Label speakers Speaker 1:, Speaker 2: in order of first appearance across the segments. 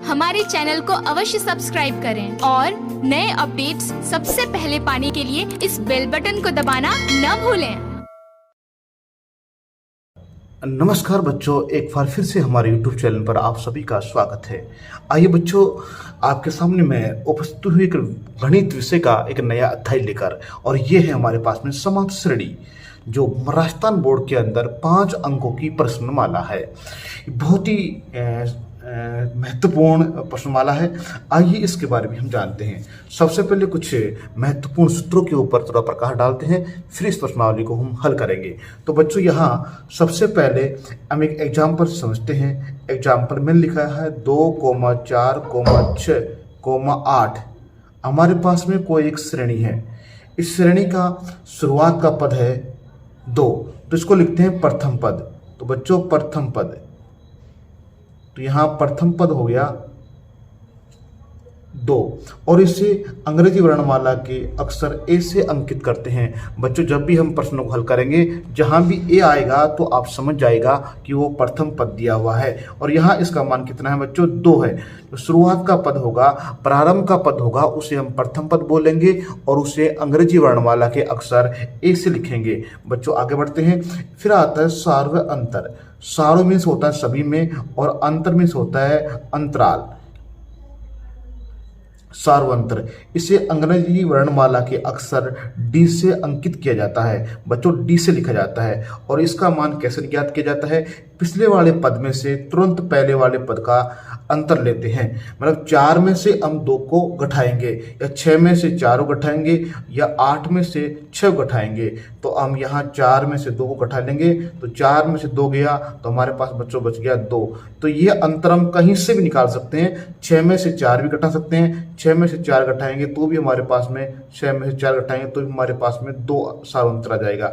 Speaker 1: हमारे चैनल को अवश्य सब्सक्राइब करें और नए अपडेट्स सबसे पहले पाने के लिए इस बेल बटन को दबाना न भूलें।
Speaker 2: नमस्कार बच्चों, एक बार फिर से हमारे YouTube चैनल पर आप सभी का स्वागत है। आइए बच्चों, आपके सामने मैं उपस्थित हुई एक गणित विषय का एक नया अध्याय लेकर, और ये है हमारे पास में समांतर श्रेणी, जो राजस्थान बोर्ड के अंदर 5 अंकों की प्रश्नमाला है। बहुत ही महत्वपूर्ण प्रश्नमाला है। आइए इसके बारे में हम जानते हैं। सबसे पहले कुछ महत्वपूर्ण सूत्रों के ऊपर थोड़ा प्रकाश डालते हैं, फिर इस प्रश्नावली को हम हल करेंगे। तो बच्चों, यहाँ सबसे पहले हम एक एग्जाम्पल समझते हैं। एग्जाम्पल में लिखा है 2,4,6,8। हमारे पास में कोई एक श्रेणी है। इस श्रेणी का शुरुआत का पद है 2, तो इसको लिखते हैं प्रथम पद। तो बच्चों, प्रथम पद, तो यहाँ प्रथम पद हो गया 2, और इसे अंग्रेजी वर्णमाला के अक्षर ए से अंकित करते हैं। बच्चों, जब भी हम प्रश्नों को हल करेंगे, जहां भी ए आएगा तो आप समझ जाएगा कि वो प्रथम पद दिया हुआ है। और यहाँ इसका मान कितना है बच्चों? 2 है। तो शुरुआत का पद होगा, प्रारंभ का पद होगा, उसे हम प्रथम पद बोलेंगे और उसे अंग्रेजी वर्णमाला के अक्षर ए से लिखेंगे। बच्चों, आगे बढ़ते हैं। फिर आता है सार्व अंतर। सार्व मीन्स होता है सभी में, और अंतर मीन्स होता है अंतराल। सार्वंत्र, इसे अंग्रेजी वर्णमाला के अक्षर डी से अंकित किया जाता है। बच्चों, डी से लिखा जाता है। और इसका मान कैसे ज्ञात किया जाता है? पिछले वाले पद में से तुरंत पहले वाले पद का अंतर लेते हैं। मतलब 4 में से हम 2 को घटाएंगे, या 6 में से 4 को घटाएंगे, या 8 में से 6 को घटाएंगे। तो हम यहाँ 4 में से 2 को घटा लेंगे, तो 4 में से 2 गया तो हमारे पास बच्चों बच गया 2। तो ये अंतर हम कहीं से भी निकाल सकते हैं। 6 में से 4 भी घटा सकते हैं, 6 में से 4 घटाएंगे तो भी हमारे पास में, 6 में से 4 घटाएंगे तो भी हमारे पास में 2 सार्वंतर आ जाएगा।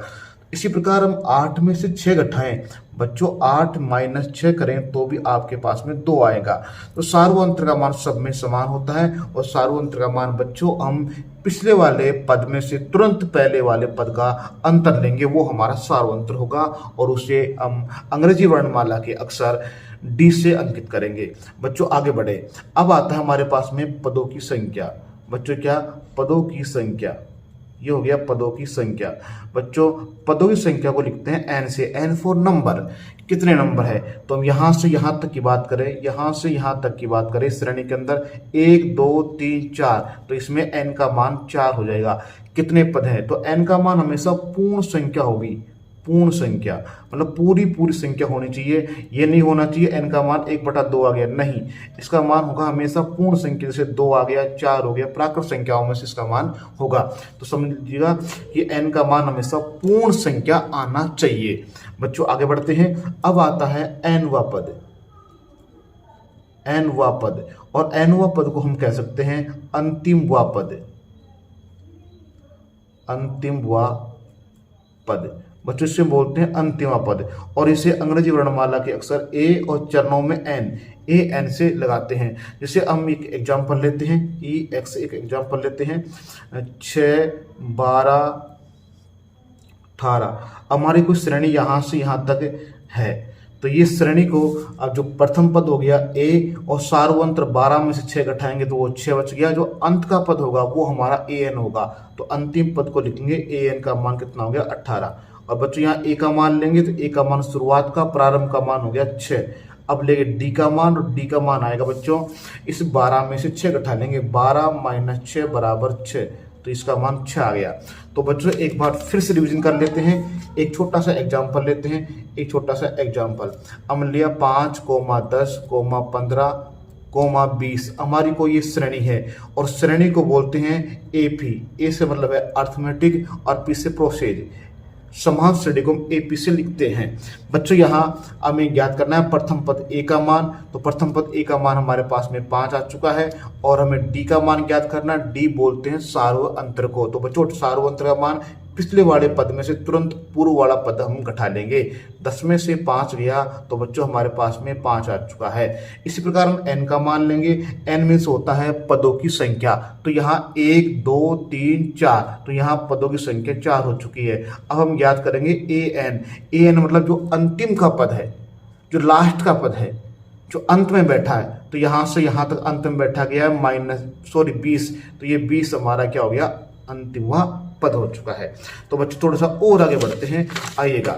Speaker 2: इसी प्रकार हम 8 में से 6 घटाएं, बच्चों 8 - 6 करें तो भी आपके पास में 2 आएगा। तो सार्वंतर का मान सब में समान होता है, और सार्वंतर का मान बच्चों हम पिछले वाले पद में से तुरंत पहले वाले पद का अंतर लेंगे, वो हमारा सार्वंतर होगा, और उसे हम अंग्रेजी वर्णमाला के अक्षर डी से अंकित करेंगे। बच्चों, आगे बढ़े। अब आता है हमारे पास में पदों की संख्या। बच्चों, क्या? पदों की संख्या। ये हो गया पदों की संख्या। बच्चों, पदों की संख्या को लिखते हैं एन से। एन फॉर नंबर, कितने नंबर है? तो हम यहाँ से यहाँ तक की बात करें, यहाँ से यहाँ तक की बात करें, श्रेणी के अंदर 1 2 3 4, तो इसमें एन का मान 4 हो जाएगा। कितने पद हैं? तो एन का मान हमेशा पूर्ण संख्या होगी। पूर्ण संख्या मतलब पूरी संख्या होनी चाहिए। ये नहीं होना चाहिए एन का मान 1/2 आ गया, नहीं, इसका मान होगा हमेशा पूर्ण संख्या। जैसे 2 आ गया, 4 हो गया, प्राकृत संख्याओं में से इसका मान होगा। तो समझ लीजिएगा कि एन का मान हमेशा पूर्ण संख्या आना चाहिए। बच्चों, आगे बढ़ते हैं। अब आता है एनवा पद। एनवा पद, और एनवा पद को हम कह सकते हैं अंतिमवा पद। अंतिमवा पद, बच्चों इसे बोलते हैं अंतिमा पद, और इसे अंग्रेजी वर्णमाला के अक्षर ए और चरणों में एन, ए एन से लगाते हैं। जैसे हम एक एग्जाम्पल लेते हैं, ई एक्स, एक एग्जाम्पल लेते हैं 6 12 18। हमारी कुछ श्रेणी यहाँ से यहाँ तक है। तो ये श्रेणी को अब जो प्रथम पद हो गया ए, और सार्वंतर 12 में से 6 घटाएंगे तो वो 6 बच गया। जो अंत का पद होगा वो हमारा ए एन होगा। तो अंतिम पद को लिखेंगे, ए एन का मान कितना हो गया? 18। और बच्चों, यहाँ ए का मान लेंगे तो ए का मान शुरुआत का, प्रारंभ का मान हो गया 6। अब लेंगे डी का मान, और डी का मान आएगा बच्चों, इस 12 में से 6 घटा लेंगे, 12 - 6 = 6, तो इसका मान 6 आ गया। तो बच्चों, एक बार फिर से रिवीजन कर लेते हैं। एक छोटा सा एग्जाम्पल लेते हैं, एक छोटा सा एग्जाम्पल हमने लिया 5, 10, 15, 20। हमारी कोई ये श्रेणी है, और श्रेणी को बोलते हैं एपी। ए से मतलब है अर्थमेटिक, और पी से प्रोसेज। समान श्रेणी को हम एपी से लिखते हैं। बच्चों, यहाँ हमें ज्ञात करना है प्रथम पद ए का मान। तो प्रथम पद ए का मान हमारे पास में 5 आ चुका है, और हमें डी का मान ज्ञात करना है। डी बोलते हैं सार्वअंतर को। तो बच्चों, सार्वअंतर का मान पिछले वाले पद में से तुरंत पूर्व वाला पद हम घटा लेंगे। 10 में से 5 गया तो बच्चों हमारे पास में 5 आ चुका है। इसी प्रकार हम n का मान लेंगे। n मीन्स होता है पदों की संख्या। तो यहाँ 1 2 3 4, तो यहाँ पदों की संख्या 4 हो चुकी है। अब हम याद करेंगे an मतलब जो अंतिम का पद है, जो लास्ट का पद है, जो अंत में बैठा है, तो यहाँ से यहाँ तक अंत में बैठा गया -20, तो ये 20 हमारा क्या हो गया, अंतिम पद हो चुका है। तो बच्चों थोड़ा सा और आगे बढ़ते हैं, आइएगा।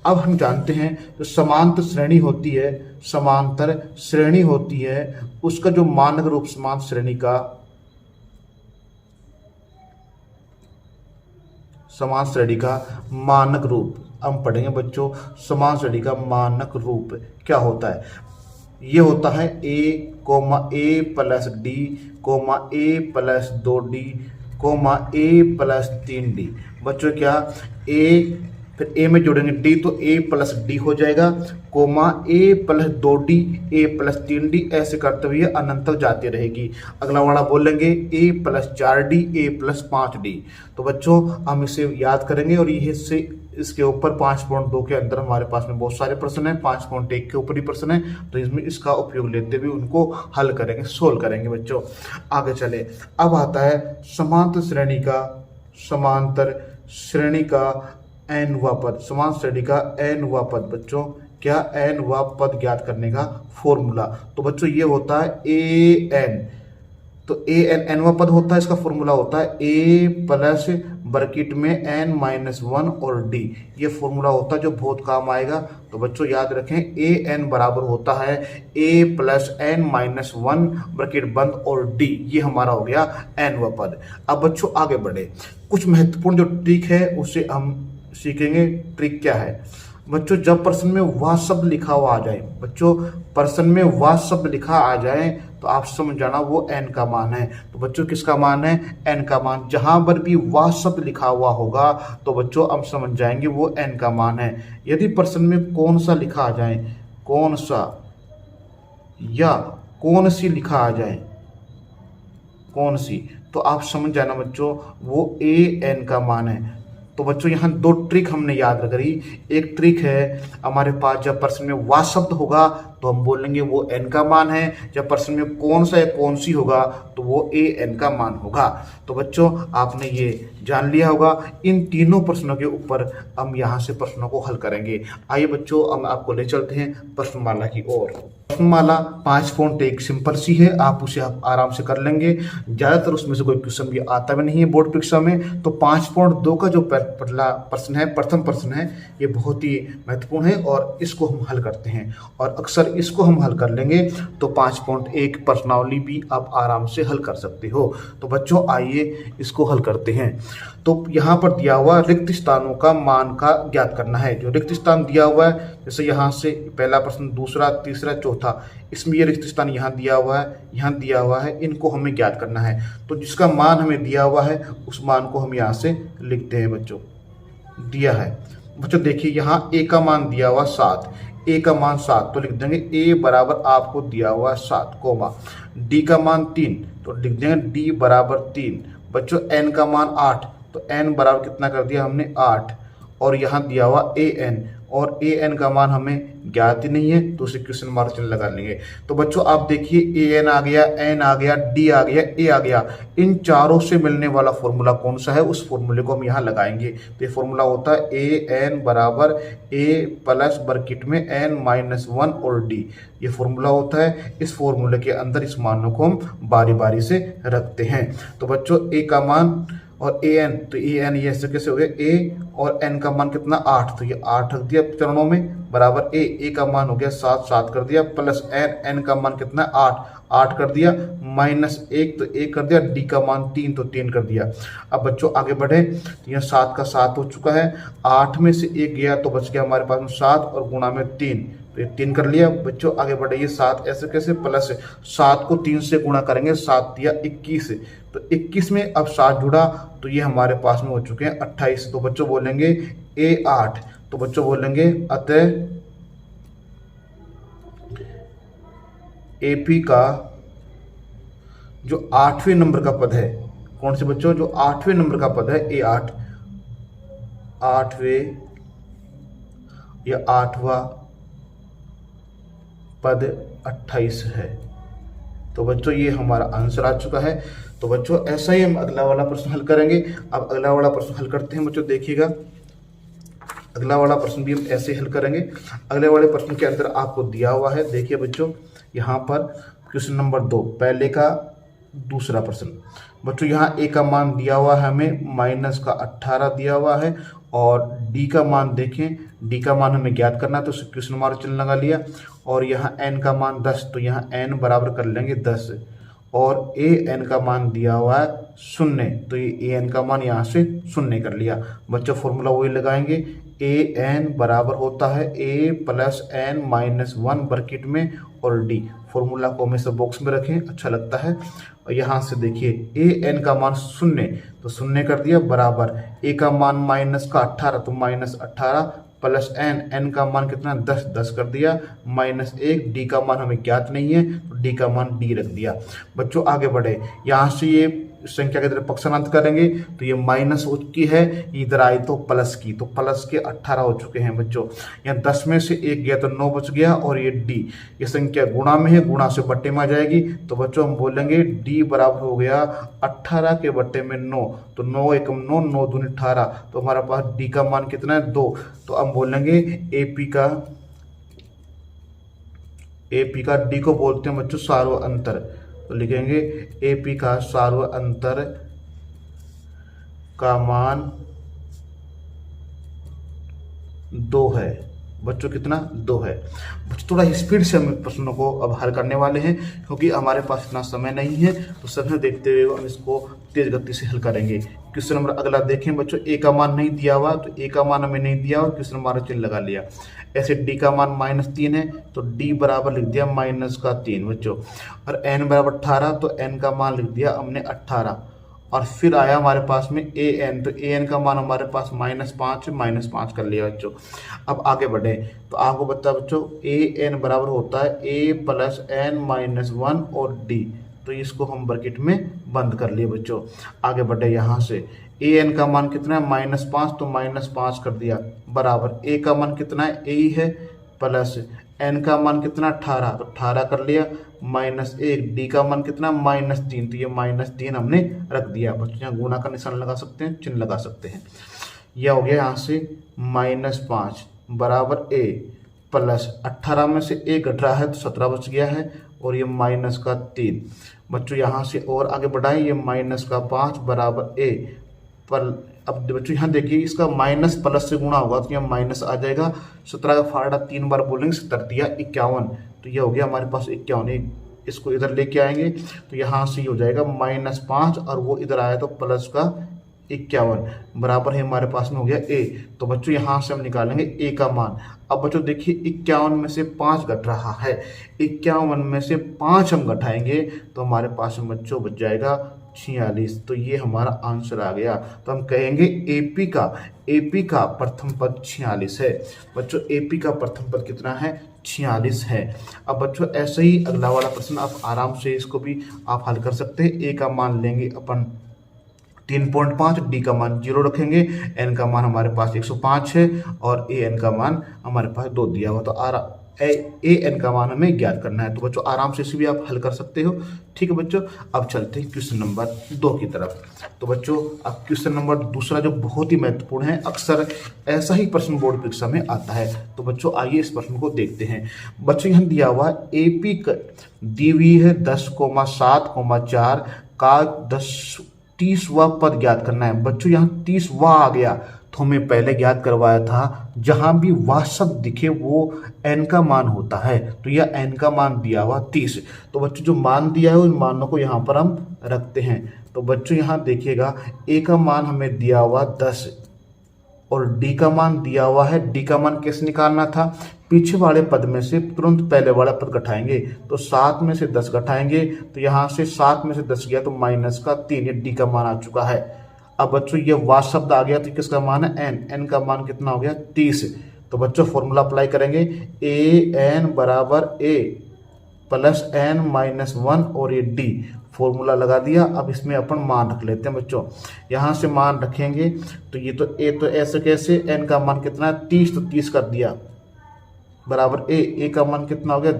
Speaker 2: अब हम जानते हैं जो समांतर श्रेणी होती है, समांतर श्रेणी होती है, उसका जो मानक रूप समांतर श्रेणी का, समांतर श्रेणी का मानक रूप हम पढ़ेंगे बच्चों। समांतर श्रेणी का मानक रूप क्या होता है? ये होता है a, a plus D, a plus 2d, a plus 3d। बच्चों क्या a, फिर a में जोड़ेंगे d तो a प्लस d हो जाएगा, a plus 2d, a plus 3d, ऐसे करते हुए अनंत तक जाती रहेगी। अगला वाला बोलेंगे a plus 4d, a plus 5d। तो बच्चों हम इसे याद करेंगे और ये से इसके ऊपर 5.2 के अंदर हमारे पास में बहुत सारे प्रश्न हैं, 5.1 के ऊपर ही प्रश्न है, तो इसमें इसका उपयोग लेते हुए उनको हल करेंगे, सोल्व करेंगे बच्चों। आगे चले, अब आता है समांतर श्रेणी का, समांतर श्रेणी का n-वां पद, समांतर श्रेणी का n-वां पद। बच्चों क्या n-वां पद ज्ञात करने का फॉर्मूला, तो बच्चों ये होता है an, तो n-वां पद होता है, इसका फॉर्मूला होता है a प्लस ब्रैकेट में n-1 और d, ये फॉर्मूला होता है जो बहुत काम आएगा। तो बच्चों याद रखें an बराबर होता है a प्लस n-1 ब्रैकेट बंद और d, ये हमारा हो गया n-वां पद। अब बच्चों आगे बढ़े, कुछ महत्वपूर्ण जो ट्रिक है उसे हम सीखेंगे। ट्रिक क्या है बच्चों? जब प्रश्न में वह शब्द लिखा हुआ आ जाए, बच्चों प्रश्न में वह शब्द लिखा आ जाए तो आप समझ जाना वो n का मान है। तो बच्चों किसका मान है? n का मान। जहां पर भी वह शब्द लिखा हुआ होगा तो बच्चों हम समझ जाएंगे वो n का मान है। यदि प्रश्न में कौन सा लिखा आ जाए, कौन सा या कौन सी लिखा आ जाए, कौन सी, तो आप समझ जाना बच्चों वो an का मान है। तो बच्चों यहाँ दो ट्रिक हमने याद रखी। एक ट्रिक है हमारे पास जब प्रश्न में वह शब्द होगा तो हम बोलेंगे वो n का मान है, जब प्रश्न में कौन सा या कौन सी होगा तो वो an का मान होगा। तो बच्चों आपने ये जान लिया होगा। इन तीनों प्रश्नों के ऊपर हम यहाँ से प्रश्नों को हल करेंगे। आइए बच्चों हम आपको ले चलते हैं प्रश्नमाला की ओर। प्रश्नमाला 5.1 सिंपल सी है, आप उसे आप आराम से कर लेंगे। ज़्यादातर उसमें से कोई क्वेश्चन भी आता भी नहीं है बोर्ड परीक्षा में। तो 5.2 का जो पहला प्रश्न है, प्रथम प्रश्न है, ये बहुत ही महत्वपूर्ण है और इसको हम हल करते हैं और अक्सर इसको हम हल कर लेंगे तो 5.1 प्रश्नावली भी आप आराम से हल कर सकते हो। तो बच्चों आइए इसको हल करते हैं। तो यहाँ पर दिया हुआ रिक्त स्थानों का मान का ज्ञात करना है। जो रिक्त स्थान दिया हुआ है, जैसे यहाँ से पहला प्रश्न, दूसरा, तीसरा, चौथा, इसमें ये रिक्त स्थान यहाँ दिया हुआ है, यहाँ दिया हुआ है, इनको हमें ज्ञात करना है। तो जिसका मान हमें दिया हुआ है उस मान को हम यहाँ से लिखते हैं। बच्चों दिया है, बच्चों देखिए यहाँ a का मान दिया हुआ 7, a का मान 7 तो लिख देंगे a बराबर आपको दिया हुआ 7, कोमा d का मान 3 तो लिख देंगे d बराबर 3। बच्चों n का मान 8 तो n बराबर कितना कर दिया हमने 8, और यहाँ दिया हुआ an, और an का मान हमें ज्ञात ही नहीं है तो उसे क्वेश्चन मार्क चिन्ह लगा लेंगे। तो बच्चों आप देखिए an आ गया, n आ गया, d आ गया, a आ गया, इन चारों से मिलने वाला फॉर्मूला कौन सा है उस फॉर्मूले को हम यहाँ लगाएंगे। तो ये फॉर्मूला होता है an बराबर a प्लस ब्रैकेट में n-1 और d, ये फॉर्मूला होता है। इस फॉर्मूले के अंदर इस मानों को हम बारी बारी से रखते हैं। तो बच्चों a का मान और an, तो an ये ऐसे कैसे हो गया a, और n का मान कितना 8, तो ये 8 रख दिया चरणों में, बराबर a का मान हो गया 7 कर दिया, प्लस n का मान कितना 8 कर दिया, -1 तो 1 कर दिया, d का मान 3 तो 3 कर दिया। अब बच्चों आगे बढ़े तो यहाँ 7 का 7 हो चुका है, 8 में से 1 गया तो बच गया हमारे पास में 7 और गुणा में 3, तो ये 3 कर लिया। बच्चों आगे बढ़े, ये 7 ऐसे कैसे, प्लस 7 को 3 से गुणा करेंगे, 7 दिया 21, तो 21 में अब 7 जुड़ा तो ये हमारे पास में हो चुके हैं 28। तो बच्चों बोलेंगे a8, तो बच्चों बोलेंगे अतः AP का जो 8वें नंबर का पद है, कौन से बच्चों, जो 8वें नंबर का पद है a8, 8वें या 8वां पद 28 है। तो बच्चों ये हमारा आंसर आ चुका है। तो बच्चों ऐसा ही हम अगला वाला प्रश्न हल करेंगे। अब अगला वाला प्रश्न हल करते हैं बच्चों, देखिएगा अगला वाला प्रश्न भी हम ऐसे हल करेंगे। अगले वाले प्रश्न के अंदर आपको दिया हुआ है, देखिए बच्चों यहाँ पर क्वेश्चन नंबर 2 पहले का दूसरा प्रश्न। बच्चों यहाँ ए का मान दिया हुआ है हमें माइनस का 18 दिया हुआ है और डी का मान देखें, डी का मान हमें ज्ञात करना है तो क्वेश्चन मार्क चिन्ह लगा लिया और यहाँ एन का मान 10 तो यहाँ एन बराबर कर लेंगे 10 और ए एन का मान दिया हुआ है 0 तो ये ए एन का मान यहाँ से 0 कर लिया। बच्चों फॉर्मूला वही लगाएंगे, ए एन बराबर होता है ए प्लस एन माइनस 1 ब्रैकेट में और डी। फॉर्मूला को हमेशा बॉक्स में रखें, अच्छा लगता है। और यहाँ से देखिए ए एन का मान 0 तो 0 कर दिया बराबर ए का मान माइनस का 18 तो माइनस 18 प्लस एन, एन का मान कितना 10 कर दिया माइनस 1, डी का मान हमें ज्ञात नहीं है तो डी का मान डी रख दिया। बच्चों आगे बढ़े, यहाँ से ये संख्या की तरफ पक्षांतर करेंगे तो ये माइनस हो चुकी है, इधर आई तो प्लस की, तो प्लस के 18 हो चुके हैं बच्चों। यहाँ 10 में से 1 गया तो 9 बच गया और ये डी, ये संख्या गुणा में है, गुणा से बट्टे में आ जाएगी तो बच्चों हम बोलेंगे डी बराबर हो गया 18 के बट्टे में 9 तो 9 एकम 9, 9 दूनी 18 तो हमारा पास डी का मान कितना है 2। तो हम बोलेंगे एपी का डी को बोलते हैं बच्चों सार्व अंतर, तो लिखेंगे एपी का सार्व अंतर का मान 2 है। बच्चों कितना 2 है। बच्चों थोड़ा स्पीड से हम प्रश्नों को अब हल करने वाले हैं क्योंकि हमारे पास इतना समय नहीं है, तो समय देखते हुए हम इसको तेज गति से हल करेंगे। क्वेश्चन नंबर अगला देखें बच्चों, ए का मान नहीं दिया हुआ तो ए का मान हमें नहीं दिया हुआ, क्वेश्चन नंबर चिन्ह लगा लिया। ऐसे डी का मान -3 है तो डी बराबर लिख दिया -3 बच्चों। और एन बराबर 18 तो एन का मान लिख दिया हमने 18 और फिर आया हमारे पास में ए एन, तो ए एन का मान हमारे पास -5 कर लिया बच्चों। अब आगे बढ़े तो आपको बता बच्चों ए एन बराबर होता है ए प्लस एन माइनस 1 और डी, तो इसको हम ब्रैकेट में बंद कर लिए बच्चों। आगे बढ़े यहाँ से ए एन का मान कितना है -5 तो -5 कर दिया बराबर ए का मान कितना है ए ही है प्लस एन का मान कितना 18 तो 18 कर लिया -1, डी का मान कितना -3 तो ये -3 हमने रख दिया बच्चों। यहाँ गुणा का निशान लगा सकते हैं, चिन्ह लगा सकते हैं। यह हो गया यहाँ से -5 बराबर ए प्लस 18 में से 1 घट रहा है तो 17 बच गया है और ये -3 बच्चों। यहाँ से और आगे बढ़ाएं, ये -5 बराबर ए पर। अब बच्चों यहाँ देखिए इसका माइनस प्लस से गुणा होगा तो यहाँ माइनस आ जाएगा। 17 का फाड़ा 3 बार बोलेंगे 17 51 तो ये हो गया हमारे पास 51। इसको इधर लेके आएंगे तो यहाँ से ये हो जाएगा -5 और वो इधर आया तो प्लस का 51 बराबर है हमारे पास में हो गया ए। तो बच्चों यहाँ से हम निकालेंगे ए का मान। अब बच्चों देखिए 51 में से 5 घट रहा है, 51 में से 5 हम घटाएंगे तो हमारे पास में बच्चों बच जाएगा 46। तो ये हमारा आंसर आ गया। तो हम कहेंगे एपी का प्रथम पद 46 है बच्चों। एपी का प्रथम पद कितना है 46 है। अब बच्चों ऐसे ही अगला वाला प्रश्न आप आराम से इसको भी आप हल कर सकते हैं। ए का मान लेंगे अपन 3.5, डी का मान 0 रखेंगे, एन का मान हमारे पास 105 है और ए एन का मान हमारे पास 2 दिया हुआ तो ए एन का मान हमें ज्ञात करना है। तो बच्चों आराम से इसे भी आप हल कर सकते हो, ठीक है बच्चों। अब चलते हैं क्वेश्चन नंबर 2 की तरफ। तो बच्चों अब क्वेश्चन नंबर दूसरा जो बहुत ही महत्वपूर्ण है, अक्सर ऐसा ही प्रश्न बोर्ड परीक्षा में आता है। तो बच्चों आइए इस प्रश्न को देखते हैं। बच्चों यहाँ दिया हुआ एपी दी हुई है 10,7,4 का 30वां पद ज्ञात करना है। बच्चों यहाँ 30वां आ गया तो हमें पहले ज्ञात करवाया था जहां भी वाह शब्द दिखे वो एन का मान होता है, तो यह एन का मान दिया हुआ 30। तो बच्चों जो मान दिया है उन मानों को यहाँ पर हम रखते हैं। तो बच्चों यहाँ देखिएगा ए का मान हमें दिया हुआ 10 और डी का मान दिया हुआ है। डी का मान कैसे निकालना था, पीछे वाले पद में से तुरंत पहले वाला पद घटाएंगे तो 7 में से 10 घटाएंगे तो यहाँ से 7 में से 10 गया तो -3, ये डी का मान आ चुका है। अब बच्चों ये वाह शब्द आ गया तो किसका मान है एन, एन का मान कितना हो गया 30। तो बच्चों फॉर्मूला अप्लाई करेंगे ए एन बराबर ए प्लस एन माइनस 1 और ये डी, फॉर्मूला लगा दिया। अब इसमें अपन मान रख लेते हैं बच्चों, यहाँ से मान रखेंगे तो ये तो ए, तो ऐसे कैसे, एन का मान कितना है 30 तो 30 कर दिया बराबर ए का मान कितना हो गया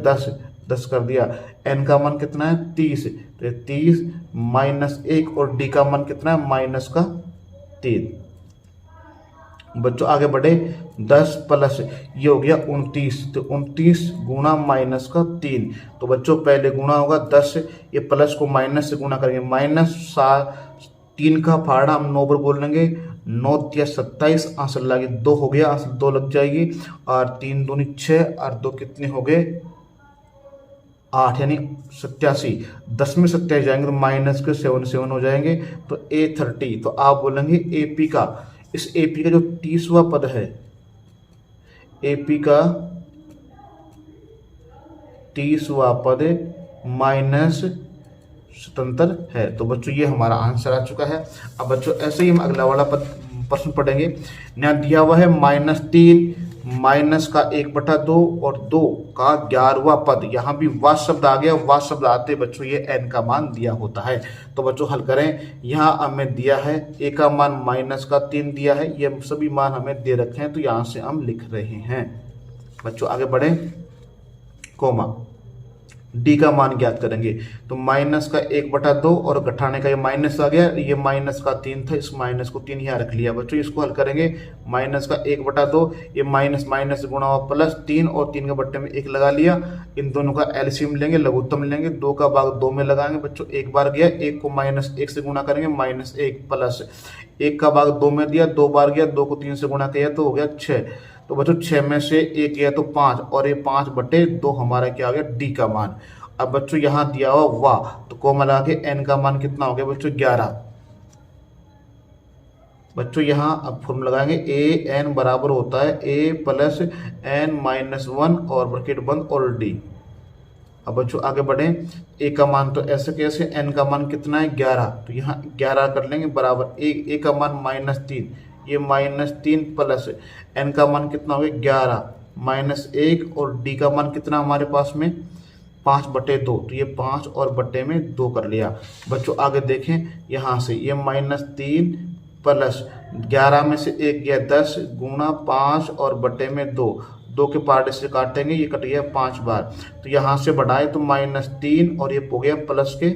Speaker 2: 10 कर दिया, एन का मान कितना है 30 तो 30 -1 और डी का मान कितना है -3। बच्चों आगे बढ़े, 10 प्लस ये हो गया 29, तो 29 गुणा माइनस का 3। तो बच्चों पहले गुणा होगा 10, ये प्लस को माइनस से गुणा करेंगे, -3 का फाड़ा हम 9 पर बोल लेंगे, 9 या 27, आंसर लगे 2 हो गया, आंसर 2 लग जाएगी, और 3 दूनी 6 और 2 कितने हो गए 8, यानी 87। 10 में 27 जाएंगे तो माइनस के 7 हो जाएंगे, तो A30। तो आप बोलेंगे AP का, इस AP का जो 30वां पद है, AP का 30वां पद माइनस 77 है। तो बच्चों ये हमारा आंसर आ चुका है। अब बच्चों ऐसे ही हम अगला वाला प्रश्न पढ़ेंगे। यहाँ दिया हुआ है -3 माइनस का 1/2 और 2 का 11वां पद। यहाँ भी वा शब्द आ गया, वा शब्द आते बच्चों ये n का मान दिया होता है। तो बच्चों हल करें, यहाँ हमें दिया है a का मान -3 दिया है, ये सभी मान हमें दे रखे हैं, तो यहाँ से हम लिख रहे हैं। बच्चों आगे बढ़े, कोमा d का मान ज्ञात करेंगे। तो माइनस का 1/2 और घटाने का ये माइनस आ गया, ये माइनस का 3 था, इस माइनस को 3 यहाँ रख लिया। बच्चों इसको हल करेंगे, माइनस का 1/2, ये माइनस माइनस गुणा हुआ प्लस 3 और 3 के बट्टे में 1 लगा लिया। इन दोनों का एलसीएम लेंगे, लघुत्तम लेंगे, 2 का भाग 2 में लगाएंगे। बच्चों एक बार गया, 1 को -1 से गुणा करेंगे, -1 प्लस 1 का भाग 2 में दिया, 2 बार गया, 2 को 3 से गुणा किया तो हो गया 6। तो बच्चों 6 में से 1 गया तो 5, और ये 5/2 हमारा क्या आ गया डी का मान। अब बच्चों यहाँ दिया हुआ वाह, तो को मिला के n का मान कितना हो गया बच्चों 11। बच्चों यहाँ अब फॉर्मूला लगाएंगे, a n बराबर होता है a प्लस n-1 और ब्रैकेट बंद और d। अब बच्चों आगे बढ़े, a का मान तो ऐसे कैसे, n का मान कितना है 11, तो यहाँ 11 कर लेंगे बराबर a का मान -3, ये -3 प्लस n का मान कितना हो गया 11 -1 और d का मान कितना हमारे पास में 5/2, तो ये 5 और बट्टे में 2 कर लिया। बच्चों आगे देखें, यहाँ से ये -3 प्लस 11 में से 1 गया 10 गुणा 5 और बट्टे में 2, 2 के पार्ट से काटेंगे, ये कट गया 5 बार, तो यहाँ से बढ़ाए तो -3 और ये हो गया प्लस के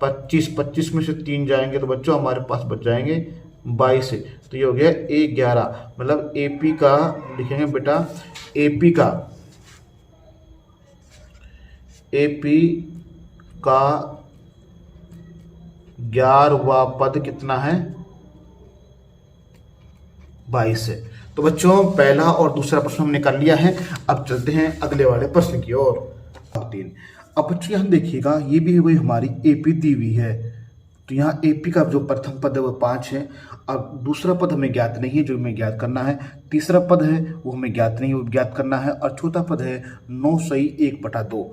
Speaker 2: 25 में से 3 जाएंगे तो बच्चों हमारे पास बच जाएंगे 22, तो ये हो गया A11। मतलब AP का लिखेंगे बेटा, AP का 11वां पद कितना है 22 है। तो बच्चों पहला और दूसरा प्रश्न हमने कर लिया है। अब चलते हैं अगले वाले प्रश्न की ओर। 3। अब बच्चों यहाँ देखिएगा, ये भी वही हमारी AP दी हुई है, तो यहाँ AP का जो प्रथम पद है वो 5 है। अब दूसरा पद हमें ज्ञात नहीं है, जो हमें ज्ञात करना है। तीसरा पद है वो हमें ज्ञात नहीं है, वो ज्ञात करना है। और चौथा पद है 9 सही 1/2।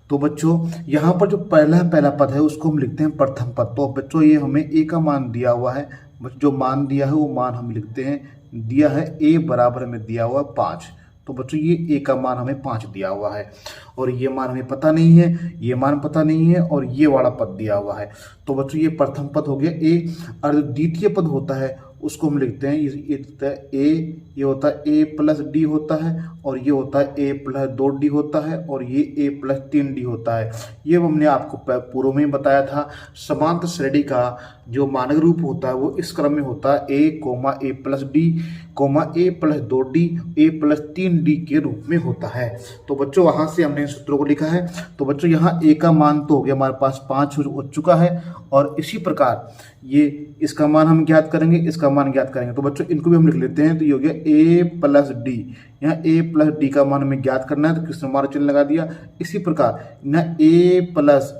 Speaker 2: तो बच्चों यहाँ पर जो पहला पद है उसको हम लिखते हैं प्रथम पद। तो बच्चों ये हमें a का मान दिया हुआ है, जो मान दिया है वो मान हम लिखते हैं, दिया है a बराबर हमें दिया हुआ 5। तो बच्चों ये a का मान हमें 5 दिया हुआ है, और ये मान हमें पता नहीं है, ये मान पता नहीं है, और ये वाला पद दिया हुआ है। तो बच्चों ये प्रथम पद हो गया a। और द्वितीय पद होता है उसको हम लिखते हैं, ये होता है a, ये होता है a प्लस d होता है, और ये होता है a प्लस 2d होता है, और ये a प्लस 3d होता है। ये हमने आपको पूर्व में बताया था। समांतर श्रेणी का जो मानक रूप होता है वो इस क्रम में होता है a plus d, a plus 2d, a plus 3d के रूप में होता है। तो बच्चों वहाँ से हमने इन सूत्रों को लिखा है। तो बच्चों यहाँ a का मान तो हो गया हमारे पास 5 हो चुका है, और इसी प्रकार ये इसका मान हम ज्ञात करेंगे, इसका मान ज्ञात करेंगे। तो बच्चों इनको भी हम लिख लेते हैं। तो ये हो गया a प्लस d, यहाँ a प्लस d का मान हमें ज्ञात करना है, तो किसने हमारा चिन्ह लगा दिया। इसी प्रकार यहाँ a प्लस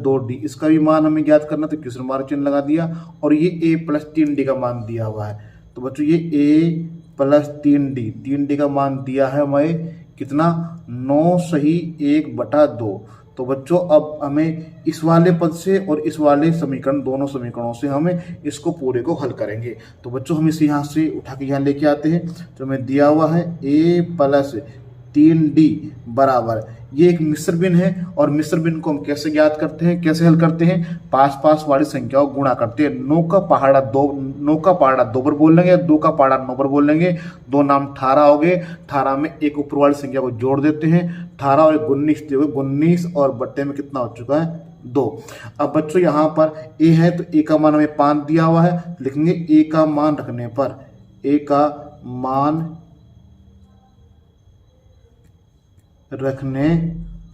Speaker 2: 2d, इसका भी मान हमें ज्ञात करना, तो किसने हमारा चिन्ह लगा दिया। और ये a प्लस 3d का मान दिया हुआ है। तो बच्चों ये a प्लस 3d का मान दिया है हमें कितना 9 सही 1/2। तो बच्चों अब हमें इस वाले पद से और इस वाले समीकरण, दोनों समीकरणों से हमें इसको पूरे को हल करेंगे। तो बच्चों हम इसे यहाँ से उठा के यहाँ लेके आते हैं। तो हमें दिया हुआ है a प्लस 3d बराबर, ये एक मिश्र भिन्न है, और मिश्र भिन्न को हम कैसे ज्ञात करते हैं, कैसे हल करते हैं, पास वाली संख्याओं को गुणा करते हैं। 9 का पहाड़ा 2 पर बोल लेंगे, 2 का पहाड़ा 9 पर बोल लेंगे, 2 नाम 18 हो गए। 18 में एक ऊपर वाली संख्या को जोड़ देते हैं, 18 और 19 19, और बट्टे में कितना हो चुका है 2। अब बच्चों यहाँ पर a है, तो a का मान हमें 5 दिया हुआ है, लिखेंगे a का मान रखने पर ए का मान रखने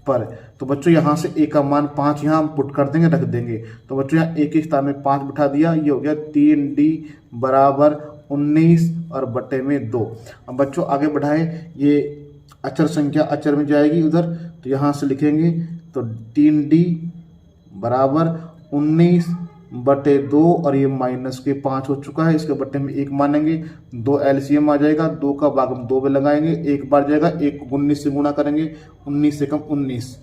Speaker 2: पर। तो बच्चों यहाँ से ए का मान 5 यहाँ हम पुट कर देंगे, रख देंगे। तो बच्चों यहाँ ए के स्थान में 5 बिठा दिया, ये हो गया 3D बराबर 19 और बटे में 2। अब बच्चों आगे बढ़ाएं, ये अचर संख्या अचर में जाएगी उधर, तो यहाँ से लिखेंगे तो 3D बराबर 19 बटे 2 और ये माइनस के 5 हो चुका है, इसके बटे में 1 मानेंगे, 2 एलसीएम आ जाएगा, 2 का भाग हम 2 में लगाएंगे, 1 बार जाएगा, 1 को 19 से गुणा करेंगे, 19 से कम 19।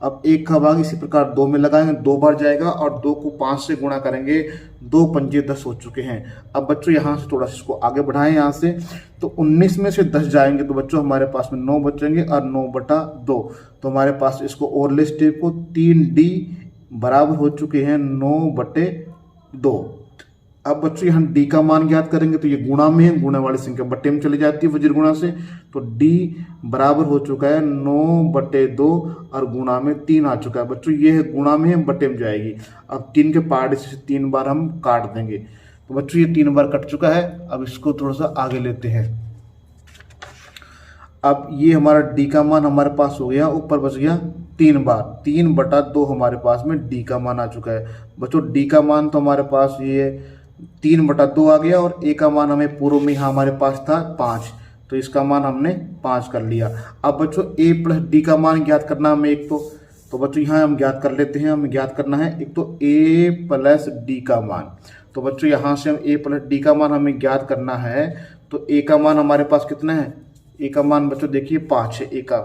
Speaker 2: अब 1 का भाग इसी प्रकार 2 में लगाएंगे, 2 बार जाएगा और 2 को 5 से गुणा करेंगे, 2 पंजे 10 हो चुके हैं। अब बच्चों यहाँ से थोड़ा सा इसको आगे बढ़ाएं, यहाँ से तो 19 में से 10 जाएंगे तो बच्चों हमारे पास में 9 बचेंगे और 9 बटा 2। तो हमारे पास इसको और ले स्टेप को 3D बराबर हो चुके हैं 9 बटे 2। अब बच्चों यहाँ डी का मान ज्ञात करेंगे, तो ये गुणा में है, गुणा वाली संख्या बटे में चली जाती है वज्र गुणा से, तो डी बराबर हो चुका है 9 बटे 2 और गुणा में 3 आ चुका है। बच्चों ये है गुणा में है, बटे में जाएगी। अब 3 के पार्ट से 3 बार हम काट देंगे, तो बच्चों ये 3 बार कट चुका है। अब इसको थोड़ा सा आगे लेते हैं। अब ये हमारा डी का मान हमारे पास हो गया, ऊपर बच गया 3 बार, 3 बटा 2 हमारे पास में डी का मान आ चुका है। बच्चों डी का मान तो हमारे पास ये 3 बटा 2 आ गया और ए का मान हमें पूर्व में यहाँ हमारे पास था 5, तो इसका मान हमने 5 कर लिया। अब बच्चों ए प्लस डी का मान ज्ञात करना हमें एक तो बच्चों यहाँ हम ज्ञात कर लेते हैं। हमें ज्ञात करना है एक तो ए प्लस डी का मान। तो बच्चों यहाँ से हम ए प्लस डी का मान हमें ज्ञात करना है, तो ए का मान हमारे पास कितना है, ए का मान बच्चों देखिए 5 है ए का,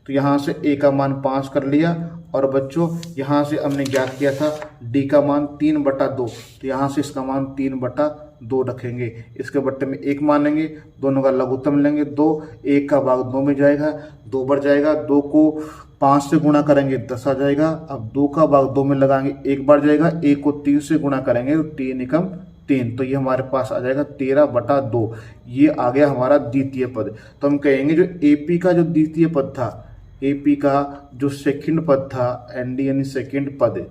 Speaker 2: तो यहाँ से ए का मान 5 कर लिया। और बच्चों यहाँ से हमने ज्ञात किया था डी का मान 3 बटा 2, तो यहाँ से इसका मान 3 बटा 2 रखेंगे, इसके बट्टे में 1 मानेंगे, दोनों का लघुत्तम लेंगे 2, 1 का भाग 2 में जाएगा, 2 बार जाएगा, 2 को 5 से गुणा करेंगे 10 आ जाएगा। अब 2 का भाग 2 में लगाएंगे, 1 बार जाएगा, 1 को 3 से गुणा करेंगे तो 3 एकम 3, तो ये हमारे पास आ जाएगा 13 बटा 2। ये आ गया हमारा द्वितीय पद। तो हम कहेंगे जो एपी का जो द्वितीय पद था, एपी का जो सेकंड पद था, एनडी यानी सेकंड पद,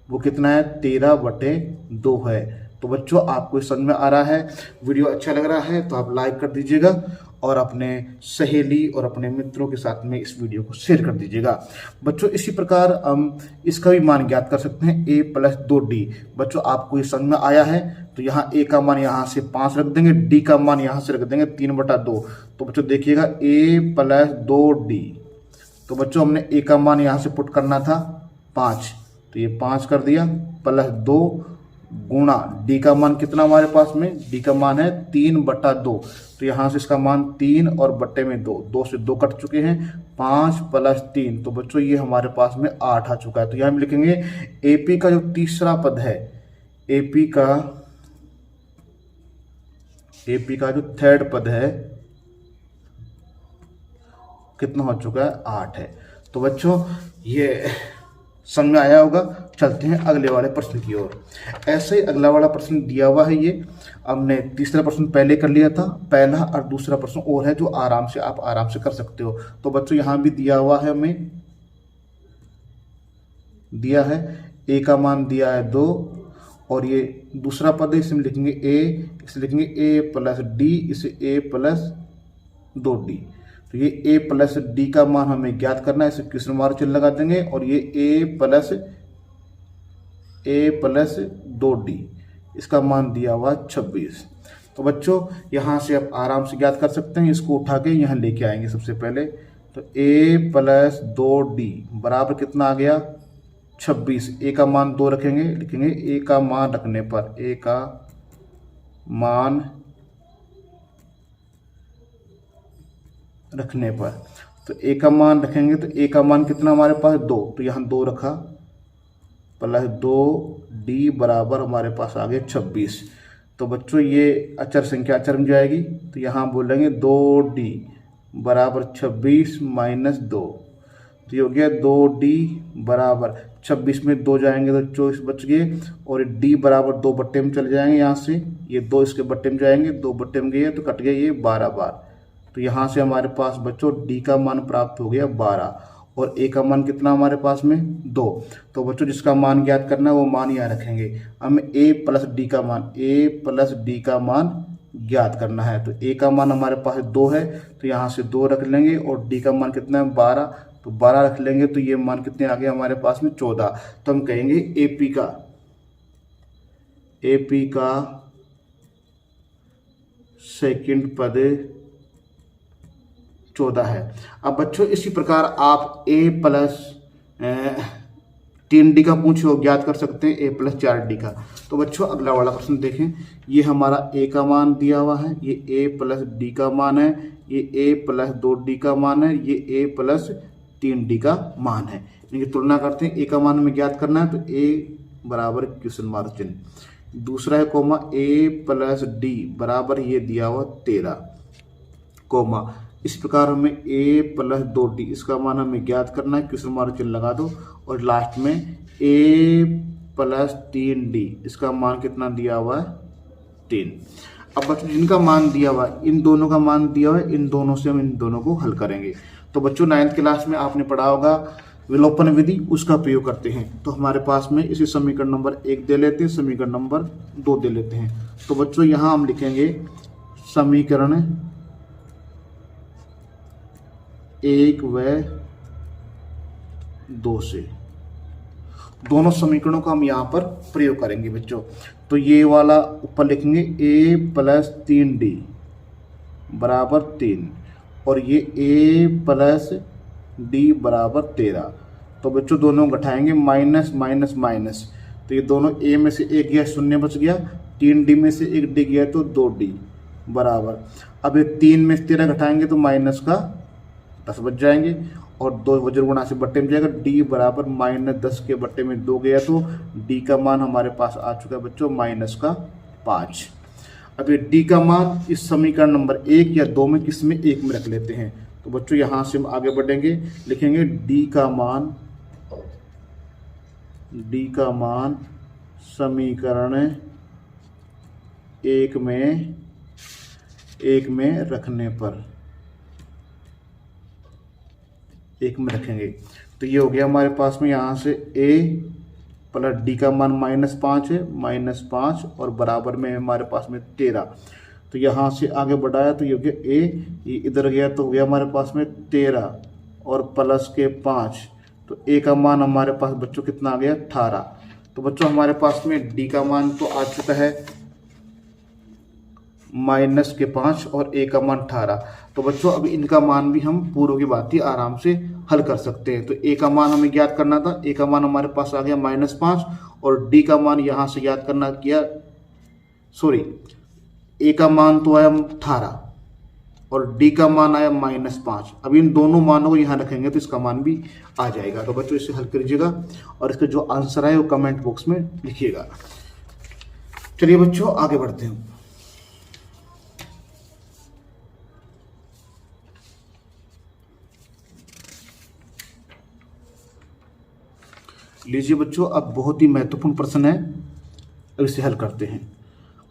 Speaker 2: वो कितना है 13 बटे 2 है। तो बच्चों आपको समझ में आ रहा है, वीडियो अच्छा लग रहा है तो आप लाइक कर दीजिएगा और अपने सहेली और अपने मित्रों के साथ में इस वीडियो को शेयर कर दीजिएगा। बच्चों इसी प्रकार हम इसका भी मान ज्ञात कर सकते हैं, a प्लस 2d। बच्चों आपको ये समझ में आया है तो यहाँ a का मान यहाँ से 5 रख देंगे, d का मान यहाँ से रख देंगे 3 बटा 2। तो बच्चों देखिएगा a प्लस 2d, तो बच्चों हमने a का मान यहाँ से पुट करना था 5, तो ये 5 कर दिया, प्लस 2 गुणा डी का मान कितना हमारे पास में, डी का मान है 3 बटा 2, तो यहाँ से इसका मान 3 और बट्टे में 2, 2 से 2 कट चुके हैं, 5 प्लस 3, तो बच्चों ये हमारे पास में 8 आ चुका है। तो यहाँ हम लिखेंगे एपी का जो तीसरा पद है, एपी का जो थर्ड पद है कितना हो चुका है, 8 है। तो बच्चों ये समझ में आया होगा। चलते हैं अगले वाले प्रश्न की ओर। ऐसे ही अगला वाला प्रश्न दिया हुआ है, ये हमने तीसरा प्रश्न पहले कर लिया था, पहला और दूसरा प्रश्न और है जो आप आराम से कर सकते हो। तो बच्चों यहाँ भी दिया हुआ है, हमें दिया है ए का मान दिया है 2 और ये दूसरा पद है, इसमें लिखेंगे ए, इसे लिखेंगे ए प्लस डी, इसे ए प्लस 2d। तो ये a प्लस डी का मान हमें ज्ञात करना है, इसे क्वेश्चन मार्क चिन्ह लगा देंगे और ये a प्लस 2d, इसका मान दिया हुआ 26। तो बच्चों यहाँ से आप आराम से ज्ञात कर सकते हैं, इसको उठा के यहाँ लेके आएंगे सबसे पहले। तो a प्लस 2d बराबर कितना आ गया 26, a का मान 2 रखेंगे, लिखेंगे a का मान रखने पर, a का मान रखने पर, तो a का मान रखेंगे तो a का मान कितना हमारे पास 2, तो यहाँ 2 रखा, प्लस 2d बराबर हमारे पास आ गया 26। तो बच्चों ये अचर संख्या अचर में जाएगी, तो यहाँ बोलेंगे 2d बराबर 26 माइनस 2, तो ये हो गया 2d बराबर 26 में 2 जाएंगे तो 24 बच गए और d बराबर 2 बट्टे में चले जाएंगे, यहाँ से ये 2 इसके बट्टे में जाएंगे, 2 बट्टे में गए तो कट गए ये 12 बार। तो यहाँ से हमारे पास बच्चों d का मान प्राप्त हो गया 12 और a का मान कितना हमारे पास में 2। तो बच्चों जिसका मान ज्ञात करना है वो मान यहाँ रखेंगे। हमें a प्लस डी का मान, a प्लस डी का मान ज्ञात करना है। तो ए का मान हमारे पास 2 है, तो यहाँ से 2 रख लेंगे, और डी का मान कितना है 12, तो 12 रख लेंगे, तो ये मान कितने आ गए हमारे पास में 14। तो हम कहेंगे एपी का सेकंड पद 14 है। अब बच्चों इसी प्रकार आप a प्लस 3d का पूछे हो ज्ञात कर सकते हैं, a प्लस 4d का। तो बच्चों अगला वाला प्रश्न देखें, ये हमारा a का मान दिया हुआ है, ये a प्लस d का मान है, ये a प्लस 2d का मान है, ये a प्लस 3d का मान है। इनकी तुलना करते हैं, a का मान हमें ज्ञात करना है, तो a बराबर क्वेश्चन मार्क चिन्ह, दूसरा है कोमा a प्लस d बराबर ये दिया हुआ 13 कोमा, इस प्रकार हमें a प्लस 2d इसका मान हमें ज्ञात करना है, क्वेश्चन मार्क चिन्ह लगा दो, और लास्ट में a प्लस 3d इसका मान कितना दिया हुआ है 3। अब बच्चों जिनका मान दिया हुआ है, इन दोनों का मान दिया हुआ है, इन दोनों से हम इन दोनों को हल करेंगे। तो बच्चों 9th क्लास में आपने पढ़ा होगा विलोपन विधि, उसका प्रयोग करते हैं। तो हमारे पास में इसे समीकरण नंबर 1 दे लेते हैं, समीकरण नंबर 2 दे लेते हैं। तो बच्चों यहाँ हम लिखेंगे समीकरण 1 व 2 से, दोनों समीकरणों का हम यहाँ पर प्रयोग करेंगे बच्चों। तो ये वाला ऊपर लिखेंगे a प्लस 3d बराबर 3, और ये a प्लस d बराबर 13। तो बच्चों दोनों घटाएंगे, माइनस माइनस माइनस, तो ये दोनों a में से 1 गया, 0 बच गया, 3d में से 1d गया, तो 2d बराबर। अब ये 3 में से 13 घटाएंगे तो माइनस का 10 बच जाएंगे, और 2 वज्र गुणा से बट्टे में जाएगा, d बराबर माइनस 10 के बट्टे में 2 गया, तो d का मान हमारे पास आ चुका है बच्चों माइनस का 5। अब ये d का मान इस समीकरण नंबर 1 या 2 में किस में 1 में रख लेते हैं। तो बच्चों यहाँ से हम आगे बढ़ेंगे, लिखेंगे d का मान समीकरण 1 में रखने पर 1 में रखेंगे। तो ये हो गया हमारे पास में, यहाँ से a प्लस d का मान -5 है, -5 और बराबर में हमारे पास में 13। तो यहाँ से आगे बढ़ाया तो ये हो गया a, ये इधर गया तो हो गया हमारे पास में 13 और प्लस के 5, तो a का मान हमारे पास बच्चों कितना आ गया 18। तो बच्चों हमारे पास में d का मान तो आ चुका है -5 और a का मान 18। तो बच्चों अब इनका मान भी हम पूर्व की भांति आराम से हल कर सकते हैं। तो a का मान हमें ज्ञात करना था, a का मान हमारे पास आ गया -5, और d का मान यहाँ से ज्ञात करना किया, सॉरी a का मान तो आया 18 और d का मान आया -5। अब इन दोनों मानों को यहाँ रखेंगे तो इसका मान भी आ जाएगा। तो बच्चों इसे हल करिएगा और इसका जो आंसर है वो कमेंट बॉक्स में लिखिएगा। चलिए बच्चों आगे बढ़ते हैं। लीजिए बच्चों, अब बहुत ही महत्वपूर्ण प्रश्न है, अब इसे हल करते हैं।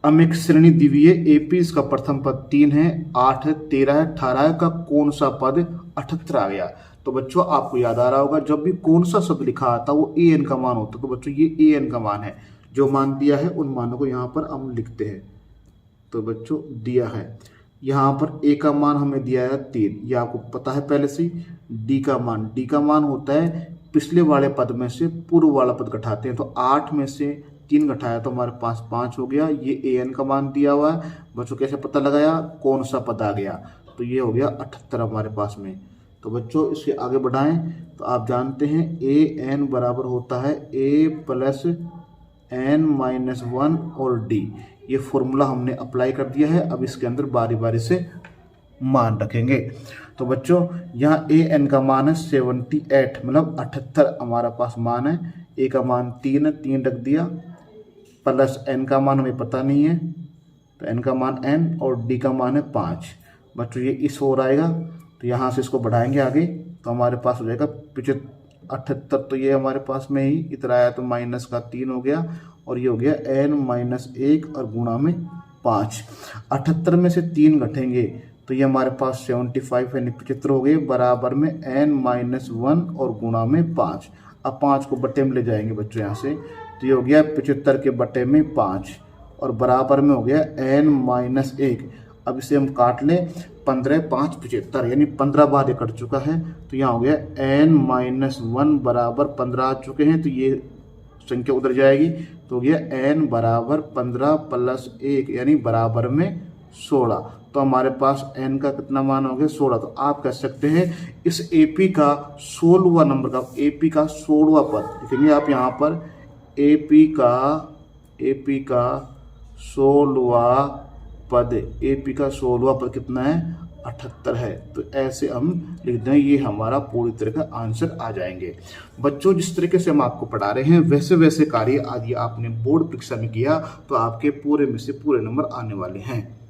Speaker 2: अब एक श्रेणी द्विवीय एपी, इसका प्रथम पद 3 है, 8 है, 13 है, 18 है, का कौन सा पद 78 आ गया। तो बच्चों आपको याद आ रहा होगा, जब भी कौन सा शब्द लिखा आता वो ए एन का मान होता। तो बच्चों ये ए एन का मान है, जो मान दिया है उन मानों को यहाँ पर हम लिखते हैं। तो बच्चों दिया है यहाँ पर ए का मान हमें दिया है 3, ये आपको पता है पहले से। डी का मान होता है पिछले वाले पद में से पूर्व वाला पद घटाते हैं। तो 8 में से 3 घटाया तो हमारे पास 5 हो गया। ये ए एन का मान दिया हुआ है बच्चों, कैसे पता लगाया कौन सा पद आ गया। तो ये हो गया 78 हमारे पास में। तो बच्चों इसके आगे बढ़ाएं तो आप जानते हैं ए एन बराबर होता है ए प्लस एन माइनस 1 और डी। ये फॉर्मूला हमने अप्लाई कर दिया है। अब इसके अंदर बारी बारी से मान रखेंगे। तो बच्चों यहाँ ए एन का मान है 78, मतलब 78 हमारा पास मान है। ए का मान 3 है, 3 रख दिया, प्लस एन का मान हमें पता नहीं है तो एन का मान एन, और डी का मान है 5। बच्चों ये इस ओर आएगा तो यहाँ से इसको बढ़ाएंगे आगे तो हमारे पास हो जाएगा 78। तो ये हमारे पास में ही इतना आया तो माइनस का 3 हो गया, और ये हो गया एन माइनस 1 और गुणा में 5। 78 में से 3 घटेंगे तो ये हमारे पास 75 यानी 75 हो गए, बराबर में एन माइनस 1 और गुणा में 5। अब 5 को बट्टे में ले जाएंगे बच्चों यहाँ से, तो ये हो गया 75 के बट्टे में 5, और बराबर में हो गया n-1। अब इसे हम काट लें, 15 5 75, यानी 15 बार ये कट चुका है। तो यहाँ हो गया n-1 बराबर 15 आ चुके हैं, तो ये संख्या उधर जाएगी, तो हो गया n बराबर 15 प्लस 1 यानी बराबर में 16। तो हमारे पास n का कितना मान हो गया 16। तो आप कह सकते हैं इस AP का 16वां नंबर का, AP का 16वां पद लिखेंगे आप यहाँ पर, AP का 16वां पद, AP का 16वां पद कितना है 78 है। तो ऐसे हम लिख दें, ये हमारा पूरी तरह का आंसर आ जाएंगे। बच्चों जिस तरीके से हम आपको पढ़ा रहे हैं वैसे वैसे कार्य यदि आपने बोर्ड परीक्षा में किया तो आपके पूरे में से पूरे नंबर आने वाले हैं।